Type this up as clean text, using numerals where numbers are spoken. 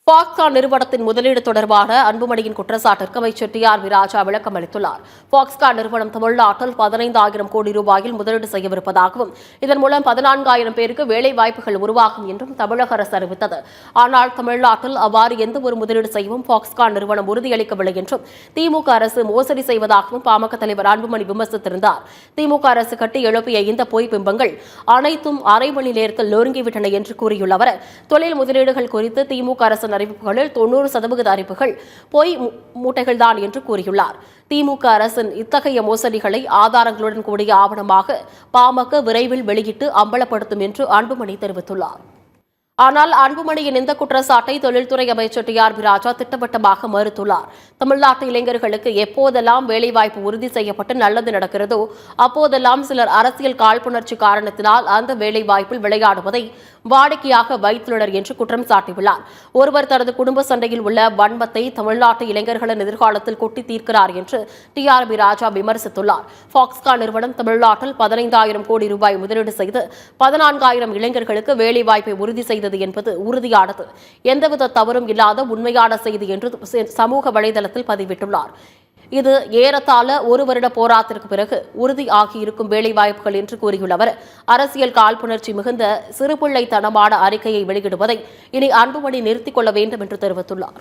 Foxconn நிறுவனத்தின் முதலீடு தொடர்பான அன்புமணியின் குற்றச்சாட்டிற்கு அமைச்சர் டி.ஆர். ராஜா விளக்கம் அளித்துள்ளார். பாக்ஸ்கான் நிறுவனம் தமிழ்நாட்டில் 15,000 கோடி ரூபாயில் முதலீடு செய்யவிருப்பதாகவும் இதன் மூலம் 14,000 பேருக்கு வேலை வாய்ப்புகள் உருவாகும் என்றும் தமிழக அரசு அறிவித்தது. ஆனால் தமிழ்நாட்டில் அவ்வாறு எந்த ஒரு முதலீடு செய்யவும் பாக்ஸ்கான் நிறுவனம் உறுதியளிக்கவில்லை என்றும் திமுக அரசு மோசடி செய்வதாகவும் பாமக தலைவர் அன்புமணி விமர்சித்திருந்தார். திமுக அரசு கட்டி எழுப்பிய இந்த பொய் பிம்பங்கள் அனைத்தும் அரை மணி நேரத்தில் நொறுங்கிவிட்டன என்று கூறியுள்ள அவர், தொழில் முதலீடுகள் குறித்து திமுக அரசு அறிவிப்புகளில் 90% அறிவிப்புகள் பொய் மூட்டைகள்தான் என்று கூறியுள்ளார். திமுக அரசின் இத்தகைய மோசடிகளை ஆதாரங்களுடன் கூடிய ஆவணமாக பாமக விரைவில் வெளியிட்டு அம்பலப்படுத்தும் என்று அன்புமணி தெரிவித்துள்ளார். ஆனால் அன்புமணியின் இந்த குற்றச்சாட்டை தொழில்துறை அமைச்சர் டி.ஆர். ராஜா திட்டவட்டமாக மறுத்துள்ளார். தமிழ்நாட்டு இளைஞர்களுக்கு எப்போதெல்லாம் வேலைவாய்ப்பு உறுதி செய்யப்பட்டு நல்லது நடக்கிறதோ அப்போதெல்லாம் சிலர் அரசியல் காழ்ப்புணர்ச்சி காரணத்தினால் அந்த வேலைவாய்ப்பில் விளையாடுவதை வாடிக்கையாக வைத்துள்ளனர் என்று குற்றம் சாட்டியுள்ளார். ஒருவர் தனது குடும்ப சண்டையில் உள்ள வன்மத்தை தமிழ்நாட்டு இளைஞர்களின் எதிர்காலத்தில் கொட்டி தீர்க்கிறார் என்று டி.ஆர். ராஜா விமர்சித்துள்ளார். பாக்ஸ்கான் நிறுவனம் தமிழ்நாட்டில் 15,000 கோடி ரூபாய் முதலீடு செய்து 14,000 இளைஞர்களுக்கு வேலைவாய்ப்பை உறுதி செய்தது என்பது உறுதியானது. எந்தவித தவறும் இல்லாத உண்மையான செய்தி என்று சமூக வலைதளத்தில் பதிவிட்டுள்ளார். இது ஏறத்தாழ ஒரு வருட போராட்டத்திற்கு பிறகு உறுதி ஆகியிருக்கும் வேலைவாய்ப்புகள் என்று கூறியுள்ள அவர், அரசியல் காழ்ப்புணர்ச்சி மிகுந்த சிறுபிள்ளைத்தனமான அறிக்கையை வெளியிடுவதை இனி அன்புமணி நிறுத்திக் கொள்ள வேண்டும் என்று தெரிவித்துள்ளார்.